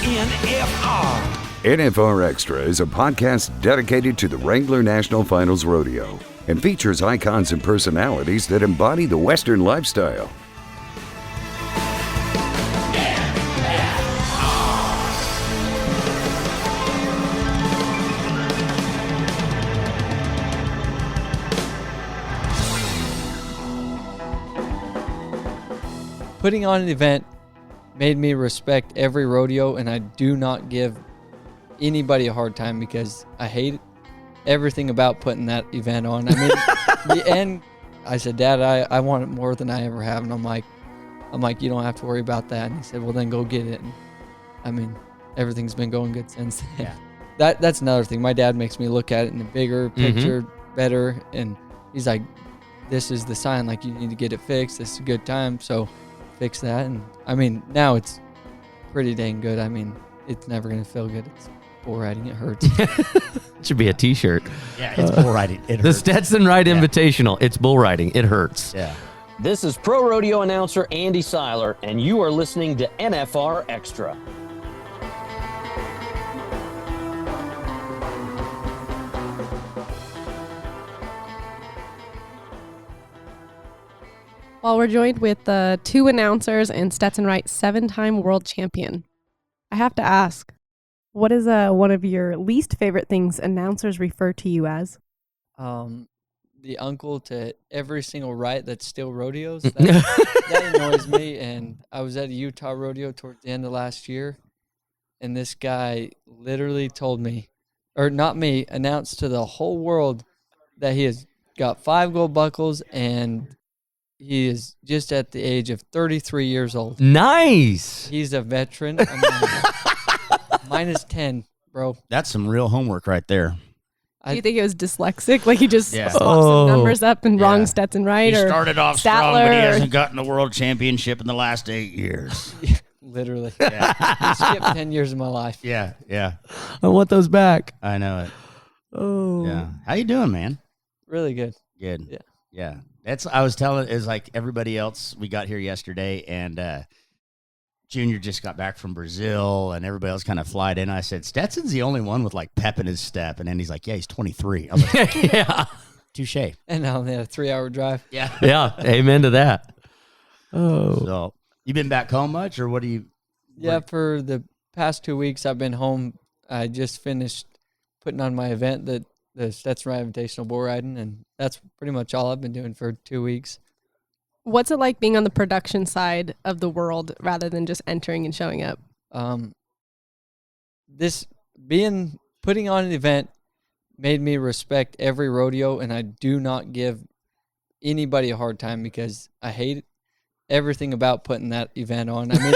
NFR. NFR Extra is a podcast dedicated to the Wrangler National Finals Rodeo and features icons and personalities that embody the Western lifestyle. Putting on an event made me respect every rodeo, and I do not give anybody a hard time because I hate everything about putting that event on. I mean, the end, I said, Dad, I want it more than I ever have. And I'm like, you don't have to worry about that. And he said, well, then go get it. And I mean, everything's been going good since then. Yeah. That's another thing. My dad makes me look at it in a bigger picture, better. And he's like, this is the sign, like you need to get it fixed. This is a good time. So fix that. And I mean, now it's pretty dang good. I mean, it's never going to feel good. It's bull riding. It hurts. It should be a t-shirt. Yeah, it's bull riding. It hurts. The Stetson Wright Invitational. It's bull riding. It hurts. Yeah. This is pro rodeo announcer Andy Seiler, and you are listening to NFR Extra. Well, we're joined with two announcers and Stetson Wright, 7-time world champion. I have to ask, what is one of your least favorite things announcers refer to you as? The uncle to every single right that's still rodeos. That annoys me. And I was at a Utah rodeo towards the end of last year, and this guy literally told me, or not me, announced to the whole world that he has got 5 gold buckles and he is just at the age of 33 years old. Nice. He's a veteran. I mean, minus 10, bro. That's some real homework right there. Do you think it was dyslexic? Like he just Yeah. swapped some numbers up and wrong Stetson Wright? He or started off Statler, strong, but he or- hasn't gotten the world championship in the last 8 years. Literally. Yeah. He skipped 10 years of my life. Yeah. I want those back. I know it. Oh. Yeah. How you doing, man? Really good. Good. Yeah. That's, I was telling, is like everybody else, we got here yesterday, and Junior just got back from Brazil, and everybody else kind of flied in. I said, Stetson's the only one with like pep in his step. And then he's like, yeah, he's 23. I was like, Yeah. touche. And I only had a 3-hour drive. Yeah. Yeah. Amen to that. Oh. So, you been back home much, or what do you? Yeah, for the past 2 weeks, I've been home. I just finished putting on my event, the Stetson Wright Invitational bull riding, and that's pretty much all I've been doing for 2 weeks. What's it like being on the production side of the world rather than just entering and showing up? Putting on an event made me respect every rodeo, and I do not give anybody a hard time because I hate everything about putting that event on. I mean,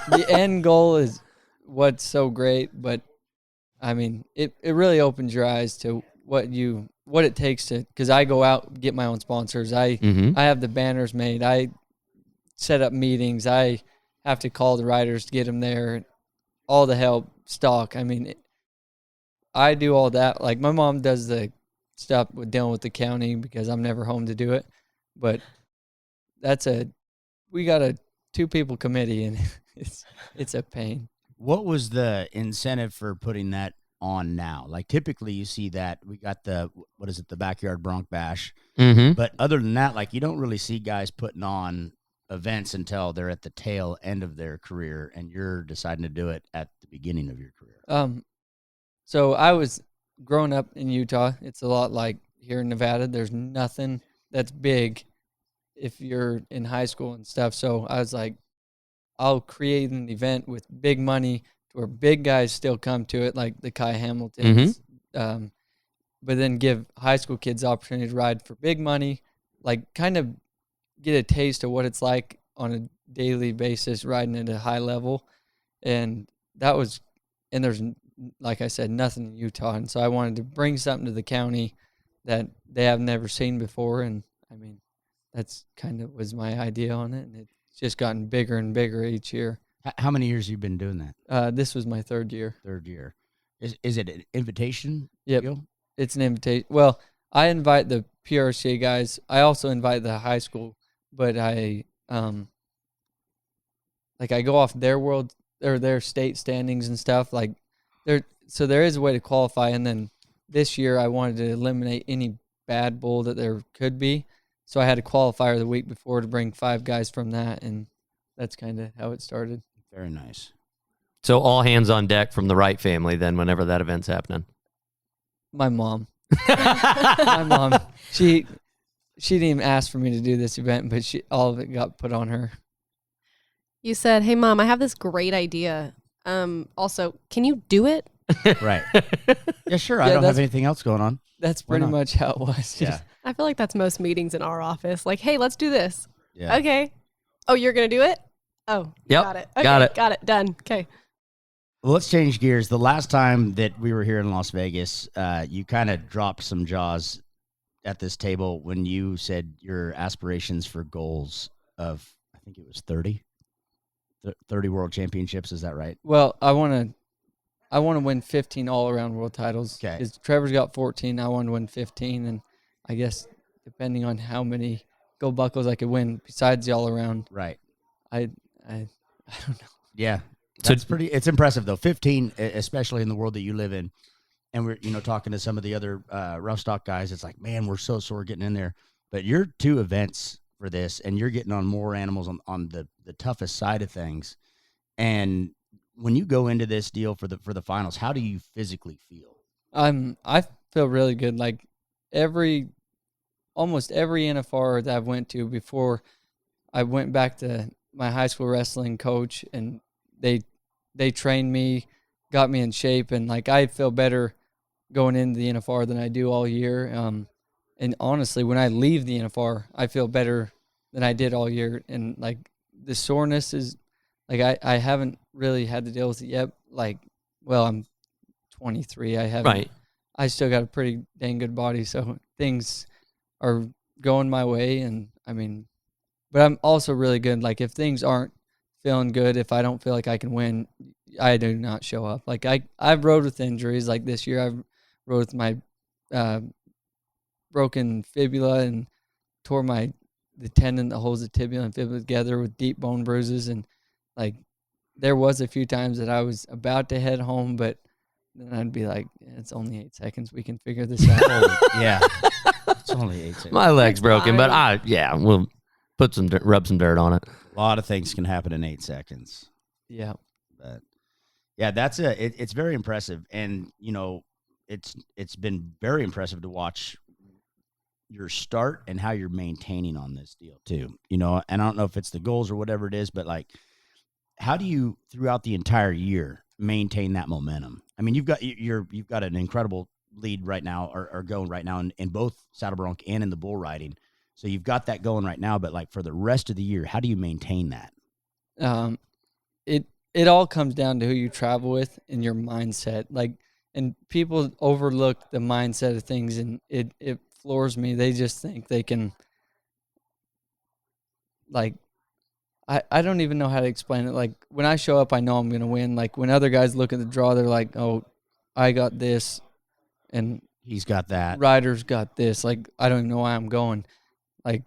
the end goal is what's so great, but I mean, it really opens your eyes to what it takes to, because I go out and get my own sponsors. I have the banners made. I set up meetings. I have to call the riders to get them there. All the help, stock. I mean, I do all that. Like my mom does the stuff with dealing with the county because I'm never home to do it. But we got a 2-people committee, and it's a pain. What was the incentive for putting that on now? Like typically you see that we got the backyard bronc bash, but other than that, like you don't really see guys putting on events until they're at the tail end of their career, and you're deciding to do it at the beginning of your career. So I was growing up in Utah. It's a lot like here in Nevada. There's nothing that's big if you're in high school and stuff. So I was like, I'll create an event with big money to where big guys still come to it, like the Kai Hamiltons, but then give high school kids the opportunity to ride for big money, like kind of get a taste of what it's like on a daily basis riding at a high level. And there's, like I said, nothing in Utah. And so I wanted to bring something to the county that they have never seen before. And I mean, that's kind of was my idea on it. And it's just gotten bigger and bigger each year. How many years have you been doing that? This was my third year. Is it an invitation? Yep. Deal? It's an invitation. Well, I invite the PRCA guys. I also invite the high school, but I go off their world or their state standings and stuff. Like there is a way to qualify, and then this year I wanted to eliminate any bad bull that there could be. So I had a qualifier the week before to bring 5 guys from that, and that's kind of how it started. Very nice. So all hands on deck from the Wright family then whenever that event's happening. My mom. My mom. She didn't even ask for me to do this event, but all of it got put on her. You said, "Hey, Mom, I have this great idea. Also, can you do it?" Right. Yeah, sure. Yeah, I don't have anything else going on. That's Why pretty not? much how it was. Yeah. I feel like that's most meetings in our office. Like, "Hey, let's do this." Yeah. Okay. Oh, you're gonna do it? Oh, Yep, got it. Okay, got it. Done. Okay. Well, let's change gears. The last time that we were here in Las Vegas, you kind of dropped some jaws at this table when you said your aspirations for goals of, I think it was 30 world championships. Is that right? Well, I want to win 15 all-around world titles. Okay. Because Trevor's got 14. I want to win 15, and I guess depending on how many gold buckles I could win besides the all-around, Right. I don't know. Yeah. So- It's impressive though. 15, especially in the world that you live in. And we're, talking to some of the other rough stock guys. It's like, man, we're so sore getting in there. But you're 2 events for this, and you're getting on more animals on the toughest side of things. And when you go into this deal for the finals, how do you physically feel? I feel really good. Like almost every NFR that I've went to before, I went back to my high school wrestling coach, and they trained me, got me in shape, and like I feel better going into the NFR than I do all year. And honestly, when I leave the NFR, I feel better than I did all year. And like the soreness is like I haven't really had to deal with it yet. Like, well, I'm 23. I haven't. Right. I still got a pretty dang good body, so things are going my way. And I mean, but I'm also really good. Like if things aren't feeling good, if I don't feel like I can win, I do not show up. Like I've rode with injuries. Like this year, I've rode with my broken fibula and tore the tendon that holds the tibia and fibula together with deep bone bruises. And like there was a few times that I was about to head home, but then I'd be like, it's only 8 seconds. We can figure this out. Yeah. It's only 8 seconds. My leg's That's broken, but fine. we'll put rub some dirt on it. A lot of things can happen in 8 seconds. Yeah. But yeah, it's very impressive. And, it's been very impressive to watch your start and how you're maintaining on this deal too. And I don't know if it's the goals or whatever it is, but like, how do you throughout the entire year maintain that momentum? I mean, you've got an incredible lead right now or going right now in both saddle bronc and in the bull riding. So you've got that going right now, but like for the rest of the year, how do you maintain that? It all comes down to who you travel with and your mindset. Like, and people overlook the mindset of things, and it floors me. They just think they can, like, I don't even know how to explain it. Like, when I show up, I know I'm going to win. Like, when other guys look at the draw, they're like, oh, I got this, and He's got that. Ryder's got this. Like, I don't even know why I'm going. Like,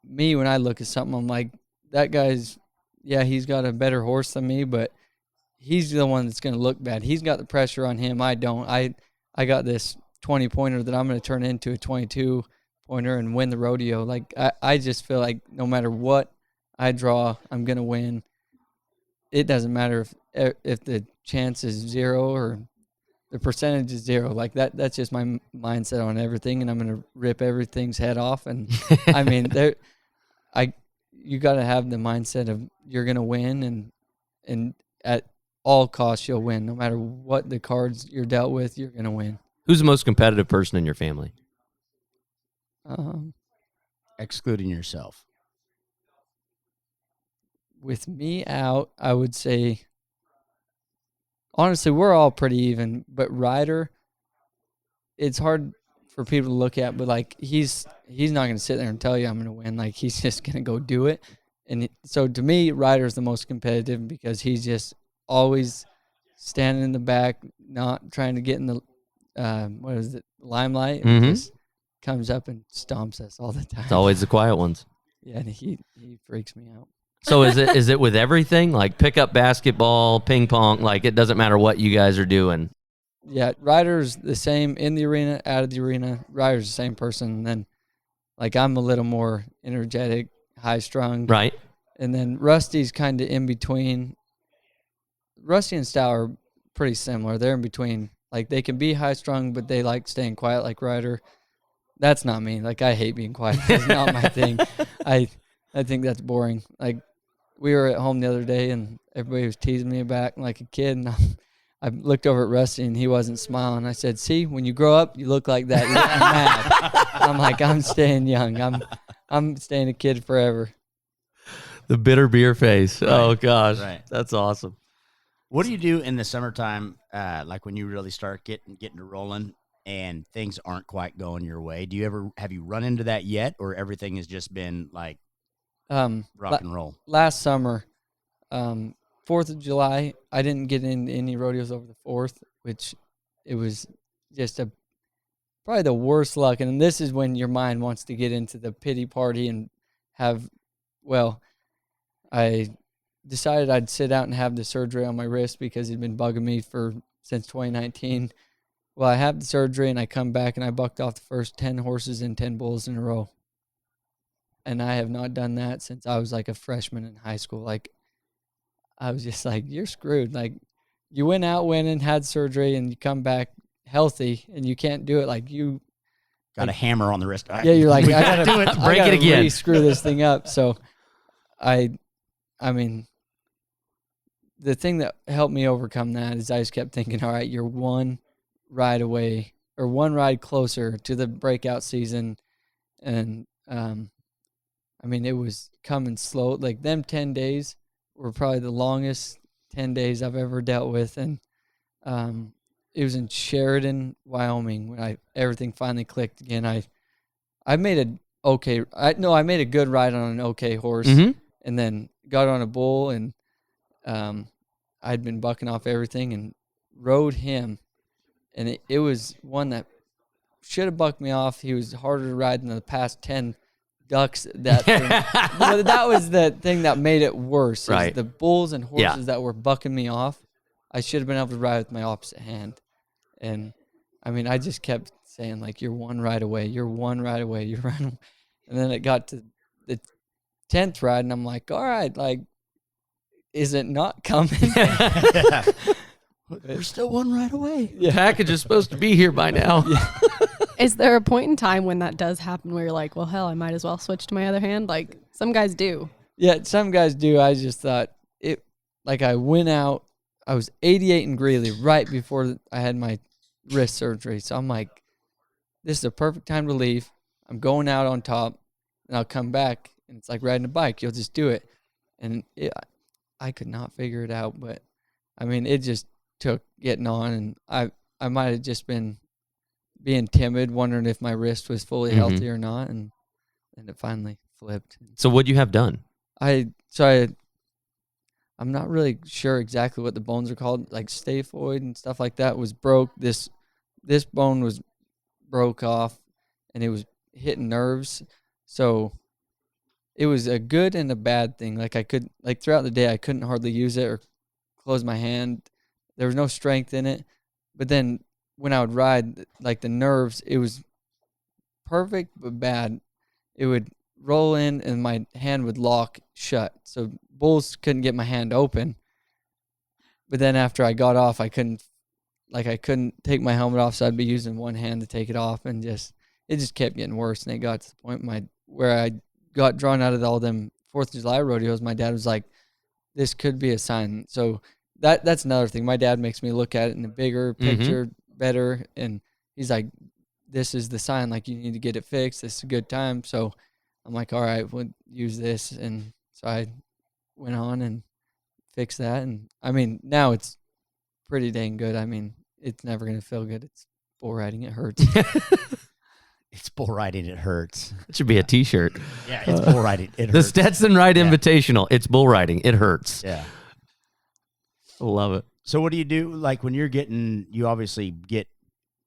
me, when I look at something, I'm like, that guy's, yeah, he's got a better horse than me, but he's the one that's going to look bad. He's got the pressure on him. I don't. I got this 20-pointer that I'm going to turn into a 22-pointer and win the rodeo. Like, I just feel like no matter what I draw, I'm going to win. It doesn't matter if the chance is 0 or the percentage is 0. Like, that's just my mindset on everything, and I'm going to rip everything's head off. And, I mean, you got to have the mindset of you're going to win, and at all costs you'll win. No matter what the cards you're dealt with, you're going to win. Who's the most competitive person in your family? Excluding yourself. With me out, I would say, honestly, we're all pretty even. But Ryder, it's hard for people to look at, but like he's not going to sit there and tell you I'm going to win. Like, he's just going to go do it. And so to me, Ryder's the most competitive because he's just always standing in the back, not trying to get in the limelight, and just comes up and stomps us all the time. It's always the quiet ones. Yeah, and he freaks me out. So is it with everything, like pickup basketball, ping pong? Like it doesn't matter what you guys are doing. Yeah, Ryder's the same in the arena, out of the arena. Ryder's the same person. And then, like, I'm a little more energetic, high-strung. Right. And then Rusty's kind of in between. Rusty and Stow are pretty similar. They're in between. Like, they can be high-strung, but they like staying quiet like Ryder. That's not me. Like, I hate being quiet. That's not my thing. I think that's boring. Like, we were at home the other day, and everybody was teasing me back like a kid, and I looked over at Rusty, and he wasn't smiling. I said, see, when you grow up, you look like that. You look mad. I'm like, I'm staying young. I'm staying a kid forever. The bitter beer face. Right. Oh, gosh. Right. That's awesome. What do you do in the summertime, like when you really start getting to rolling and things aren't quite going your way? Have you run into that yet, or everything has just been like rock and roll? Last summer, 4th of July, I didn't get into any rodeos over the 4th, which it was just probably the worst luck. And this is when your mind wants to get into the pity party and I decided I'd sit out and have the surgery on my wrist because it'd been bugging me since 2019. Well, I have the surgery and I come back and I bucked off the first 10 horses and 10 bulls in a row. And I have not done that since I was like a freshman in high school. Like, I was just like, you're screwed. Like, you went out winning, had surgery, and you come back healthy, and you can't do it. Like, you got a hammer on the wrist. Yeah, you're like, I gotta do it. Break it again. Screw this thing up. So, I mean, the thing that helped me overcome that is I just kept thinking, all right, you're one ride away or one ride closer to the breakout season, and I mean, it was coming slow. Like, them 10 days were probably the longest 10 days I've ever dealt with. And it was in Sheridan, Wyoming, when everything finally clicked again. I made I made a good ride on an okay horse, and then got on a bull, and I'd been bucking off everything and rode him. And it was one that should have bucked me off. He was harder to ride than the past 10 ducks. That was the thing that made it worse. Right. The bulls and horses that were bucking me off, I should have been able to ride with my opposite hand. And I mean, I just kept saying, like, you're one ride away, you're one ride away, you're running. And then it got to the 10th ride, and I'm like, all right, like, is it not coming? We're still one ride away. The package is supposed to be here by now. Is there a point in time when that does happen where you're like, well, hell, I might as well switch to my other hand? Like, some guys do. Yeah, some guys do. I just thought I went out, I was 88 in Greeley right before I had my wrist surgery. So I'm like, this is a perfect time to leave. I'm going out on top, and I'll come back, and it's like riding a bike. You'll just do it. And I could not figure it out, but, I mean, it just took getting on, and I might have just been being timid, wondering if my wrist was fully healthy or not, and it finally flipped. So what'd you have done? I'm not really sure exactly what the bones are called, like staphoid and stuff like that was broke. This bone was broke off, and it was hitting nerves. So it was a good and a bad thing. Like, throughout the day, I couldn't hardly use it or close my hand. There was no strength in it. But then when I would ride, like, the nerves, it was perfect but bad. It would roll in and my hand would lock shut. So bulls couldn't get my hand open. But then after I got off, I couldn't take my helmet off, so I'd be using one hand to take it off, and it just kept getting worse. And it got to the point where I got drawn out of all them 4th of July rodeos. My dad was like, this could be a sign. So that's another thing. My dad makes me look at it in a bigger picture, better, and he's like, this is the sign. Like, you need to get it fixed. This is a good time. So I'm like, all right, we'll use this. And so I went on and fixed that. And, I mean, now it's pretty dang good. I mean, it's never going to feel good. It's bull riding. It hurts. It's bull riding. It hurts. It should be a T-shirt. Yeah, it's bull riding. It hurts. The Stetson Wright Invitational. It's bull riding. It hurts. Yeah. I love it. So what do you do? Like, when you obviously get,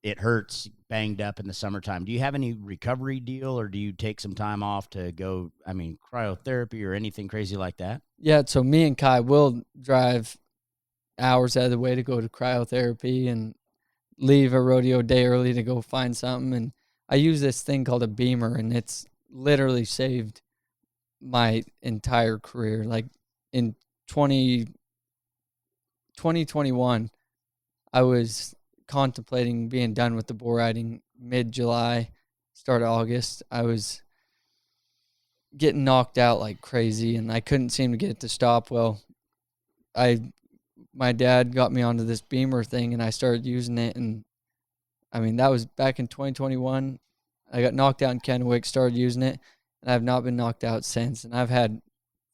it hurts banged up in the summertime, do you have any recovery deal, or do you take some time off to go, cryotherapy or anything crazy like that? Yeah, so me and Kai will drive hours out of the way to go to cryotherapy and leave a rodeo day early to go find something. And I use this thing called a beamer, and it's literally saved my entire career. Like in 2021, I was contemplating being done with the bull riding mid-July, start of August. I was getting knocked out like crazy, and I couldn't seem to get it to stop. Well, my dad got me onto this beamer thing, and I started using it. And I mean, that was back in 2021. I got knocked out in Kennewick, started using it, and I've not been knocked out since. And I've had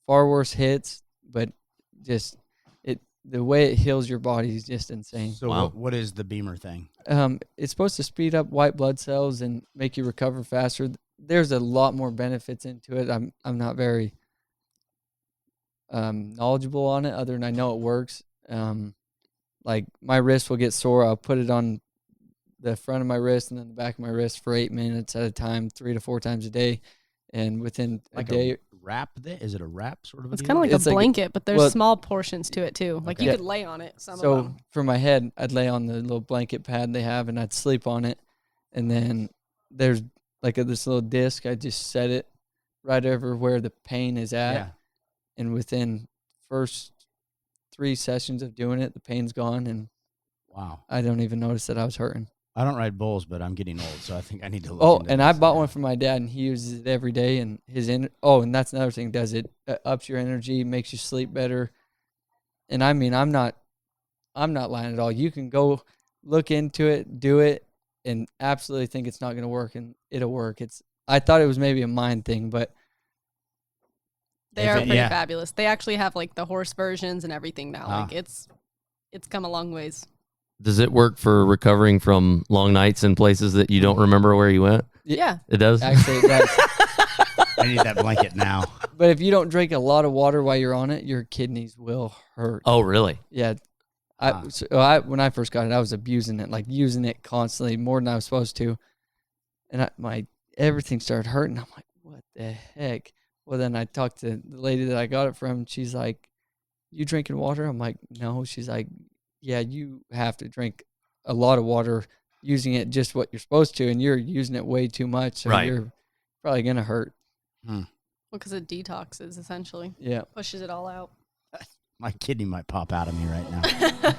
far worse hits, but just the way it heals your body is just insane. So Wow. what is the beamer thing? It's supposed to speed up white blood cells and make you recover faster. There's a lot more benefits into it. I'm not very knowledgeable on it, other than I know it works. Like my wrist will get sore. I'll put it on the front of my wrist and then the back of my wrist for 8 minutes at a time, 3 to 4 times a day. And within Like a day, wrap? Is it a wrap sort of a It's deal? kind of like It's a like- blanket, but there's well- small portions to it too. Like you Okay. could lay on it. Some of so them. for my head, I'd lay on the little blanket pad they have, and I'd sleep on it. And then there's like this little disc. I just set it right over where the pain is at. Yeah. And within first 3 sessions of doing it, the pain's gone, and Wow. I don't even notice that I was hurting. I don't ride bulls, but I'm getting old, so I think I need to look Oh, into and I this. bought Yeah. one for my dad, and he uses it every day. And and that's another thing. Does it ups your energy, makes you sleep better. And I mean, I'm not lying at all. You can go look into it, do it, and absolutely think it's not going to work, and it'll work. I thought it was maybe a mind thing, but They If are it- pretty yeah. fabulous. They actually have like the horse versions and everything now. Ah. Like it's come a long ways. Does it work for recovering from long nights in places that you don't remember where you went? Yeah. It does? actually it does. I need that blanket now. But if you don't drink a lot of water while you're on it, your kidneys will hurt. Oh, really? Yeah. Ah. When I first got it, I was abusing it, like using it constantly, more than I was supposed to. And my everything started hurting. I'm like, what the heck? Well, then I talked to the lady that I got it from. She's like, you drinking water? I'm like, no. She's like, yeah, you have to drink a lot of water using it just what you're supposed to, and you're using it way too much. So Right. you're probably going to hurt. Well, because it detoxes essentially, Yeah. pushes it all out. My kidney might pop out of me right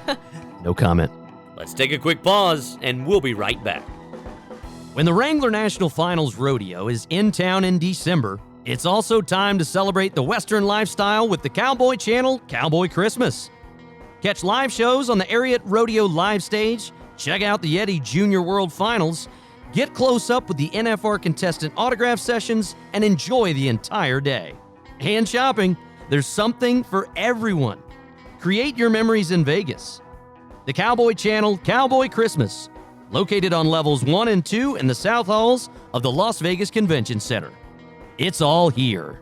now. No comment. Let's take a quick pause, and we'll be right back. When the Wrangler National Finals Rodeo is in town in December, it's also time to celebrate the Western lifestyle with the Cowboy Channel Cowboy Christmas. Catch live shows on the Ariat Rodeo live stage, check out the Yeti Junior World Finals, get close up with the NFR contestant autograph sessions, and enjoy the entire day. And shopping, there's something for everyone. Create your memories in Vegas. The Cowboy Channel Cowboy Christmas, located on levels 1 and 2 in the South Halls of the Las Vegas Convention Center. It's all here.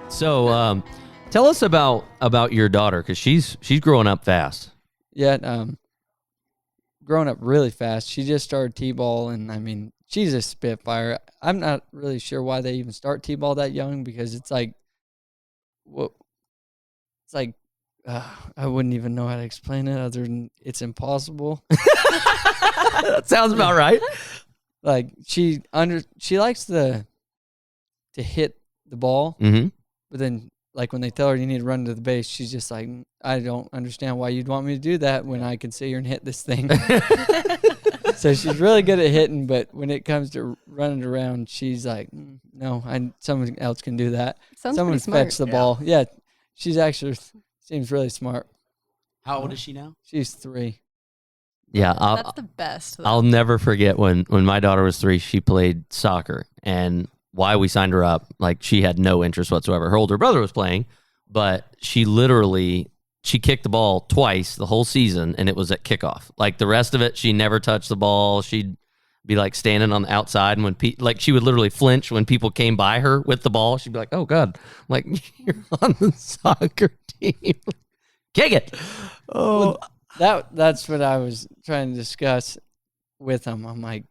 So, tell us about your daughter, because she's growing up fast. Yeah, growing up really fast. She just started T-ball, and I mean, she's a spitfire. I'm not really sure why they even start T-ball that young, because it's like, I wouldn't even know how to explain it other than it's impossible. That sounds about right. Like she likes to hit the ball, Mm-hmm. but then like when they tell her you need to run to the base, she's just like, I don't understand why you'd want me to do that when I can sit here and hit this thing. So she's really good at hitting, but when it comes to running around, she's like, no, someone else can do that. Sounds Someone pretty smart. fetch the ball. Yeah, she's actually seems really smart. How old is she now? She's 3. Yeah, That's the best. though. I'll never forget when my daughter was 3, she played soccer, and why we signed her up, like she had no interest whatsoever. Her older brother was playing, but she kicked the ball twice the whole season, and it was at kickoff. Like the rest of it, she never touched the ball. She'd be like standing on the outside, and when she would literally flinch when people came by her with the ball. She'd be like, "Oh God!" I'm like, you're on the soccer team. Kick it. Oh, That's what I was trying to discuss with him. I'm like,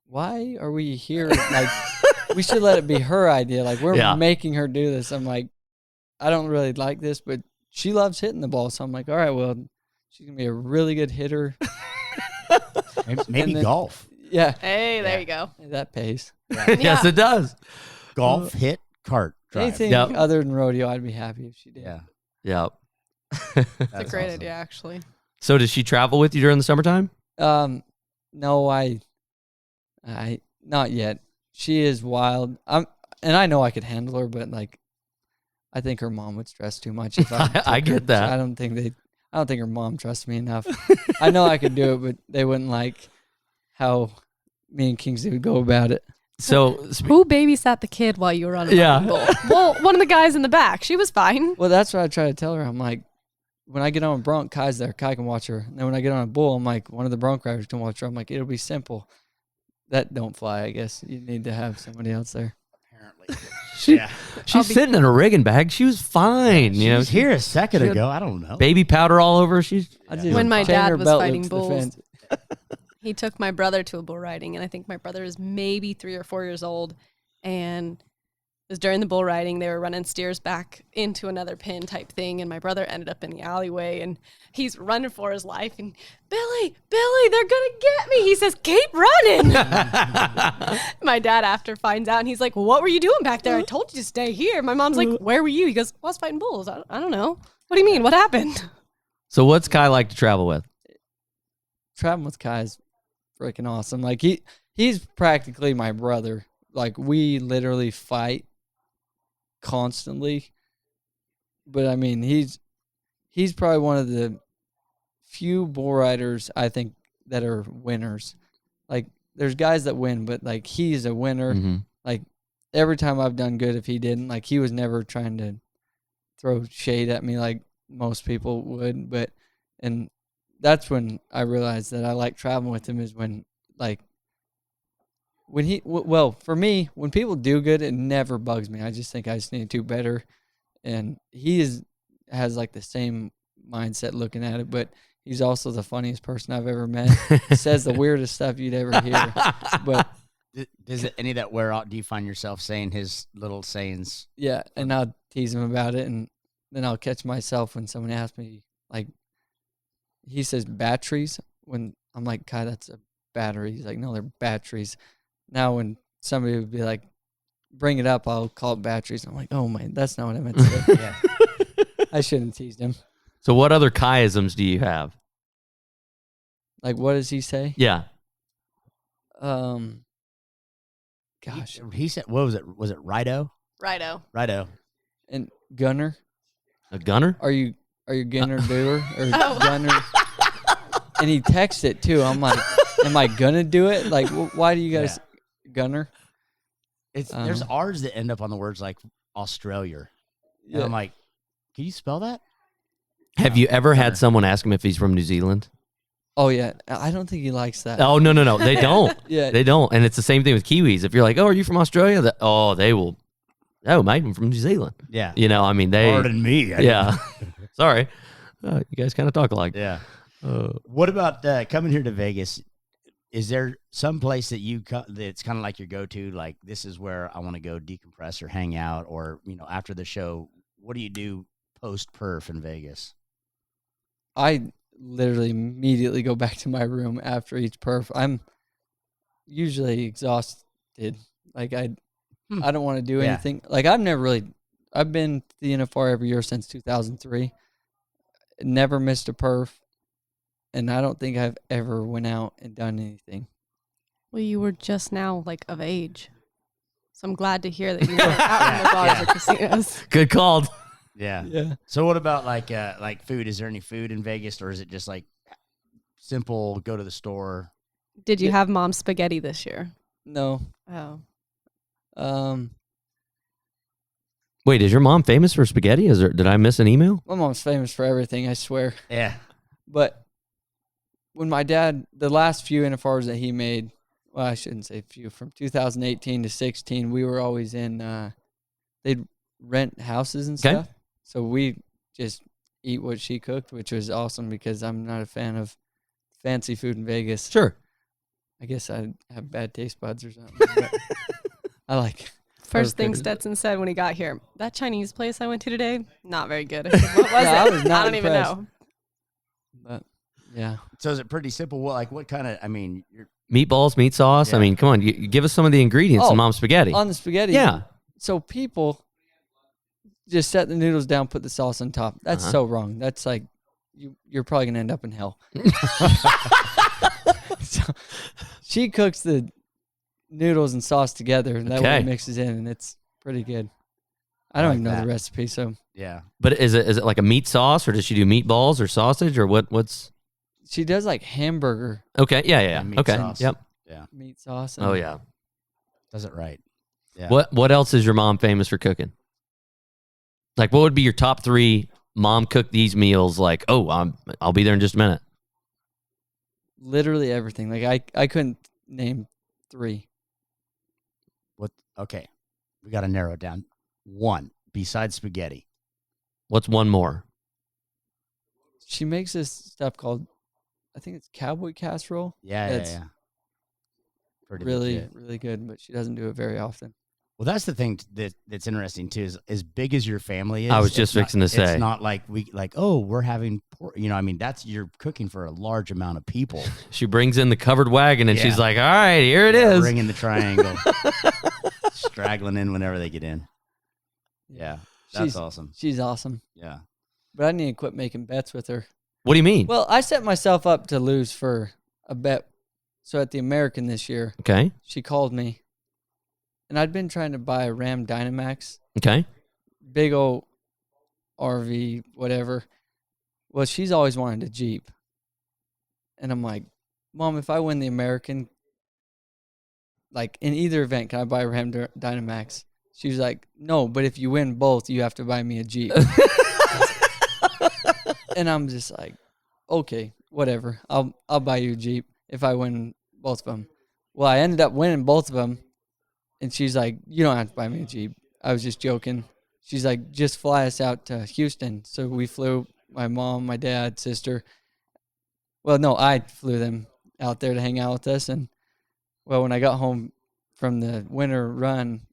why are we here? Like, we should let it be her idea. Like, we're making her do this. I'm like, I don't really like this, but she loves hitting the ball. So I'm like, all right, well, she's going to be a really good hitter. Maybe golf. Yeah. Hey, there you go. That pays. yes, it does. Golf, hit, cart, drive. Anything other than rodeo, I'd be happy if she did. Yeah. Yep. That's a great idea, actually. So does she travel with you during the summertime? No, I not yet. She is wild. And I know I could handle her, but like, I think her mom would stress too much. If I get that. I don't think her mom trusts me enough. I know I could do it, but they wouldn't like how me and Kingsley would go about it. So who babysat the kid while you were on a bull? Well, one of the guys in the back. She was fine. Well, that's what I try to tell her. I'm like, when I get on a bronc, Kai's there. Kai can watch her. And then when I get on a bull, I'm like, one of the bronc riders can watch her. I'm like, it'll be simple. That don't fly, I guess. You need to have somebody else there. Apparently. She's sitting in a rigging bag. She was fine. She was here a second ago. I don't know. Baby powder all over. When my dad was fighting bulls, he took my brother to a bull riding, and I think my brother was maybe 3 or 4 years old, and it was during the bull riding. They were running steers back into another pen type thing, and my brother ended up in the alleyway, and he's running for his life, and Billy, they're gonna get me. He says, keep running. My dad after finds out, and he's like, well, what were you doing back there? I told you to stay here. My mom's like, where were you? He goes, well, I was fighting bulls. I don't know. What do you mean? What happened? So what's Kai like to travel with? Traveling with Kai is freaking awesome. Like he's practically my brother. Like we literally fight constantly. But I mean, he's probably one of the few bull riders I think that are winners. Like there's guys that win, but like he's a winner. Mm-hmm. Like every time I've done good, if he didn't, like he was never trying to throw shade at me like most people would. And that's when I realized that I like traveling with him is when like for me, when people do good, it never bugs me. I just think I just need to do better. And he has like the same mindset looking at it, but he's also the funniest person I've ever met. Says the weirdest stuff you'd ever hear. But does any of that wear out? Do you find yourself saying his little sayings? Yeah, and I'll tease him about it, and then I'll catch myself when someone asks me, like, he says batteries. When I'm like, Kai, that's a battery. He's like, no, they're batteries. Now when somebody would be like, bring it up, I'll call it batteries. I'm like, oh, man, that's not what I meant to say. Yeah. I shouldn't have teased him. So what other Kai-isms do you have? Like, what does he say? Yeah. Gosh. He said, what was it? Was it Righto? Righto. And gunner? A gunner? Are you gunner doer or gunner? And he texts it too. I'm like, am I gonna do it? Like, why do you guys gunner? There's R's that end up on the words like Australia. And Yeah. I'm like, can you spell that? Have you ever had someone ask him if he's from New Zealand? Oh yeah, I don't think he likes that. Oh no, they don't. Yeah, they don't. And it's the same thing with Kiwis. If you're like, oh, are you from Australia? They will. Oh, mate, I'm from New Zealand. Yeah. You know, I mean, they. Pardon me. Yeah. Sorry. You guys kind of talk alike. Yeah. What about coming here to Vegas? Is there some place that that's kind of like your go-to? Like, this is where I want to go decompress or hang out, or after the show, what do you do post-perf in Vegas? I literally immediately go back to my room after each perf. I'm usually exhausted. Like I don't want to do anything. Like I've been to the NFR every year since 2003. Never missed a perf. And I don't think I've ever went out and done anything. Well, you were just now like of age. So I'm glad to hear that you weren't out in the bars or casinos. Good call. Yeah. Yeah. So what about like food? Is there any food in Vegas, or is it just like simple, go to the store? Did you have mom's spaghetti this year? No. Oh. Wait, is your mom famous for spaghetti? Did I miss an email? My mom's famous for everything, I swear. Yeah. But when my dad, the last few NFRs that he made, well, I shouldn't say few, from 2018 to 16, we were always in, they'd rent houses and stuff. So we just eat what she cooked, which was awesome because I'm not a fan of fancy food in Vegas. Sure. I guess I have bad taste buds or something. But I like. First thing Stetson said when he got here, that Chinese place I went to today, not very good. I said, what was it? I was not I don't even impressed. know. But yeah. So is it pretty simple? What kind of? I mean, Meatballs, meat sauce. Yeah. I mean, come on, you give us some of the ingredients Oh, of mom's spaghetti. On the spaghetti. Yeah. So people just set the noodles down, put the sauce on top. That's so wrong. That's like you're probably gonna end up in hell. So she cooks the noodles and sauce together, and that way it mixes in, and it's pretty good. I don't even know the recipe, so yeah. But is it like a meat sauce, or does she do meatballs or sausage, or what's? she does like hamburger Okay, yeah. And meat Okay, sauce. yep. Yeah. meat sauce. And Oh yeah. Does it right. Yeah. What else is your mom famous for cooking? Like, what would be your top 3 mom cooked these meals? Like, I'll be there in just a minute. Literally everything. Like I couldn't name 3. Okay. We got to narrow it down. 1 besides spaghetti. What's one more? She makes this stuff called, I think it's cowboy casserole. Yeah. That's Pretty really, legit. really good, but she doesn't do it very often. Well, that's the thing that's interesting too. Is as big as your family is. I was just fixing to say. It's not like we're having pork. I mean, you're cooking for a large amount of people. She brings in the covered wagon, and Yeah. she's like, "All right, here it is." Ring in the triangle, straggling in whenever they get in. Yeah, that's awesome. She's awesome. Yeah. But I need to quit making bets with her. What do you mean? Well, I set myself up to lose for a bet. So at the American this year, Okay. she called me, and I'd been trying to buy a Ram Dynamax, Okay. big old RV, whatever. Well, she's always wanted a Jeep. And I'm like, Mom, if I win the American, like in either event, can I buy a Ram Dynamax? She was like, no, but if you win both, you have to buy me a Jeep. And I'm just like, okay, whatever. I'll buy you a Jeep if I win both of them. Well, I ended up winning both of them. And she's like, you don't have to buy me a Jeep. I was just joking. She's like, just fly us out to Houston. So we flew, my mom, my dad, sister. Well, no, I flew them out there to hang out with us. And, well, when I got home from the winter run,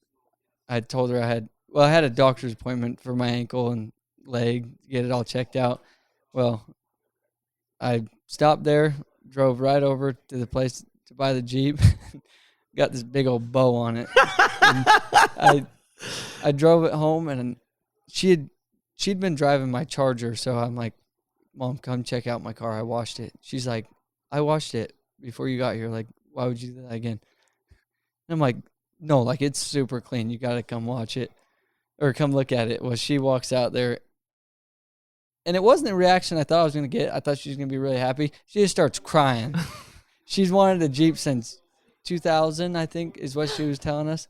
I told her I had a doctor's appointment for my ankle and leg to get it all checked out. Well, I stopped there, drove right over to the place to buy the Jeep, got this big old bow on it. I drove it home, and she'd been driving my Charger, so I'm like, Mom, come check out my car. I washed it. She's like, I washed it before you got here. Like, why would you do that again? And I'm like, no, like it's super clean. You got to come watch it or come look at it. Well, she walks out there, and it wasn't the reaction I thought I was going to get. I thought she was going to be really happy. She just starts crying. She's wanted a Jeep since 2000, I think, is what she was telling us.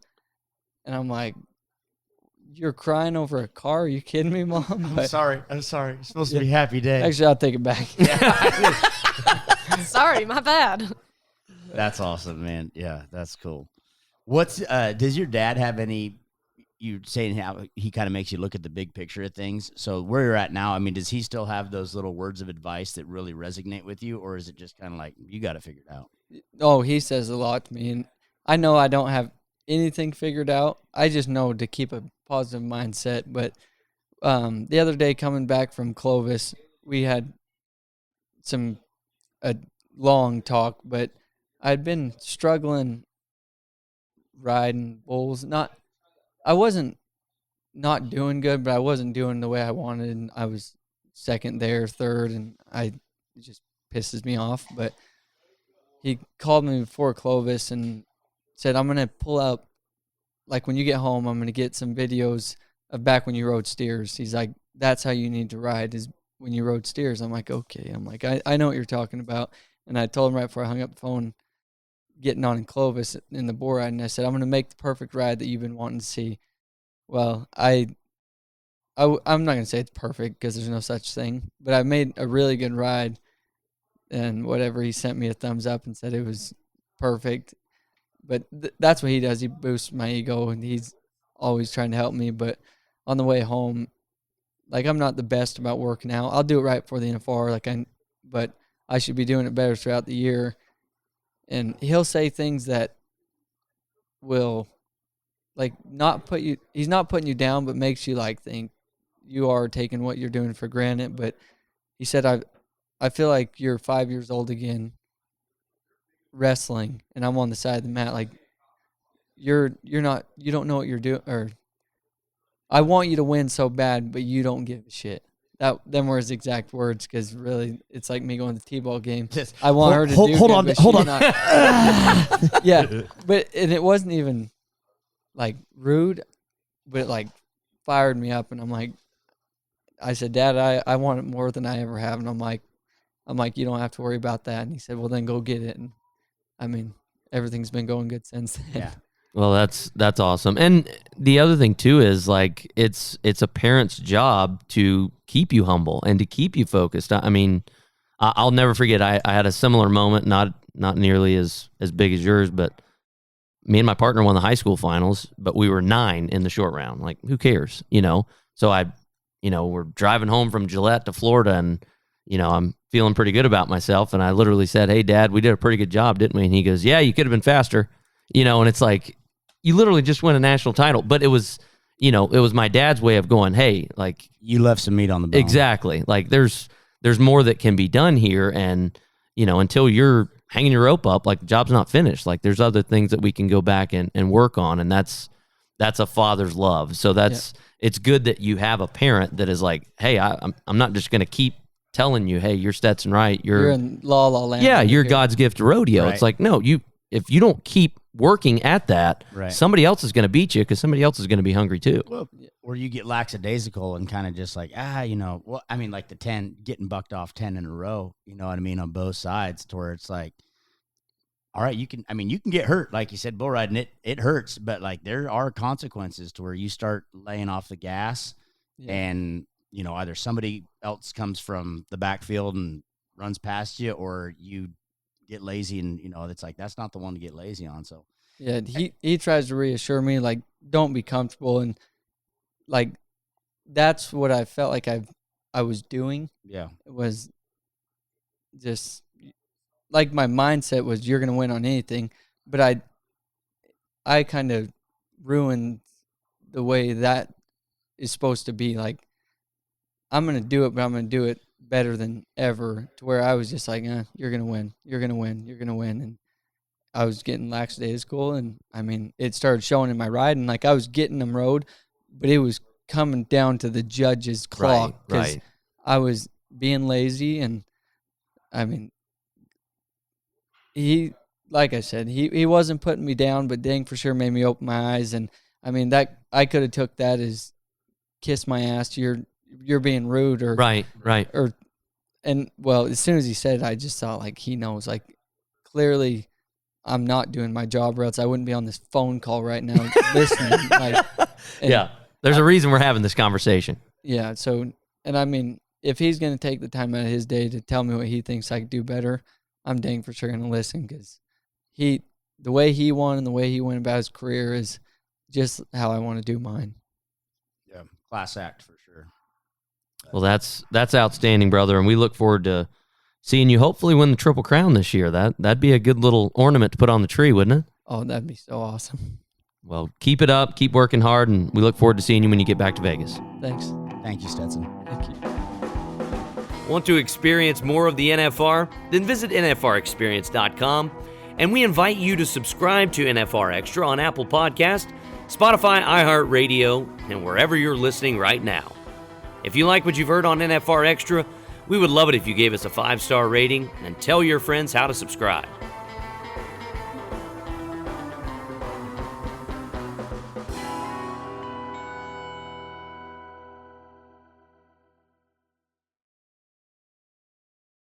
And I'm like, you're crying over a car? Are you kidding me, Mom? I'm sorry. It's supposed to be a happy day. Actually, I'll take it back. Sorry, my bad. That's awesome, man. Yeah, that's cool. Does your dad have any, you saying how he kind of makes you look at the big picture of things? So where you're at now, I mean, does he still have those little words of advice that really resonate with you? Or is it just kind of like, you got to figure it out? Oh, he says a lot to me. And I know I don't have anything figured out. I just know to keep a positive mindset. But the other day coming back from Clovis, we had a long talk, but I'd been struggling riding bulls. I wasn't not doing good, but I wasn't doing the way I wanted. And I was second there, third, and it just pisses me off. But he called me before Clovis and said, I'm going to pull up, like when you get home, I'm going to get some videos of back when you rode steers. He's like, that's how you need to ride, is when you rode steers. I'm like, okay. I'm like, I know what you're talking about. And I told him right before I hung up the phone, getting on in Clovis in the bull ride, and I said, I'm going to make the perfect ride that you've been wanting to see. Well, I'm not going to say it's perfect because there's no such thing, but I made a really good ride, and whatever, he sent me a thumbs up and said it was perfect. But that's what he does. He boosts my ego, and he's always trying to help me. But on the way home, like I'm not the best about working out. I'll do it right before the NFR, but I should be doing it better throughout the year. And he'll say things that will like he's not putting you down, but makes you like think you are taking what you're doing for granted. But he said, I feel like you're 5 years old again wrestling, and I'm on the side of the mat. Like you don't know what you're doing, or I want you to win so bad, but you don't give a shit. Them were his exact words, because really it's like me going to the T-ball game. I want her to do hold good, on, hold on. Yeah, and it wasn't even like rude, but it like fired me up, and I'm like, I said, Dad, I want it more than I ever have, and I'm like, you don't have to worry about that. And he said, well, then go get it. And I mean, everything's been going good since then. Yeah. Well, that's awesome. And the other thing too is like it's a parent's job to keep you humble and to keep you focused. I mean, I'll never forget. I had a similar moment, not nearly as big as yours, but me and my partner won the high school finals, but we were 9 in the short round. Like, who cares, you know? So we're driving home from Gillette to Florida, and I'm feeling pretty good about myself. And I literally said, "Hey, Dad, we did a pretty good job, didn't we?" And he goes, "Yeah, you could have been faster." And it's like, you literally just won a national title, but it was my dad's way of going, hey, like, you left some meat on the bone. Exactly. Like there's more that can be done here. And, until you're hanging your rope up, like the job's not finished. Like there's other things that we can go back and work on. And that's a father's love. So it's good that you have a parent that is like, hey, I'm not just going to keep telling you, hey, you're Stetson Wright. You're in La La Land. Yeah. You're God's gift to rodeo. Right. It's like, no, if you don't keep working at that, right, somebody else is going to beat you, because somebody else is going to be hungry too. Well, or you get lackadaisical and kind of just like, well, I mean, like the 10, getting bucked off 10 in a row, you know what I mean, on both sides, to where it's like, all right, you can get hurt. Like you said, bull riding, it hurts, but like there are consequences to where you start laying off the gas, and, either somebody else comes from the backfield and runs past you, or you get lazy, and it's like, that's not the one to get lazy on. So yeah, he tries to reassure me, like, don't be comfortable, and like that's what I felt like I was doing. Yeah, it was just like my mindset was, you're gonna win on anything, but I kind of ruined the way that is supposed to be. Like, I'm gonna do it, but I'm gonna do it better than ever, to where I was just like, you're gonna win, and I was getting lackadaisical, and I mean, it started showing in my ride, and like I was getting them rode, but it was coming down to the judge's clock, because I was being lazy. And I mean, he, like I said, he wasn't putting me down, but dang for sure made me open my eyes. And I mean, that I could have took that as kiss my ass, you're being rude, or right, and well, as soon as he said it, I just thought, like, he knows, like, clearly I'm not doing my job, or else I wouldn't be on this phone call right now listening. Like, yeah, there's a reason we're having this conversation. Yeah. So, and I mean, if he's going to take the time out of his day to tell me what he thinks I could do better, I'm dang for sure going to listen, because the way he won and the way he went about his career is just how I want to do mine. Yeah, class act for sure. Well, that's outstanding, brother, and we look forward to seeing you hopefully win the Triple Crown this year. That'd be a good little ornament to put on the tree, wouldn't it? Oh, that'd be so awesome. Well, keep it up, keep working hard, and we look forward to seeing you when you get back to Vegas. Thanks. Thank you, Stetson. Thank you. Want to experience more of the NFR? Then visit NFRexperience.com, and we invite you to subscribe to NFR Extra on Apple Podcast, Spotify, iHeartRadio, and wherever you're listening right now. If you like what you've heard on NFR Extra, we would love it if you gave us a 5-star rating and tell your friends how to subscribe.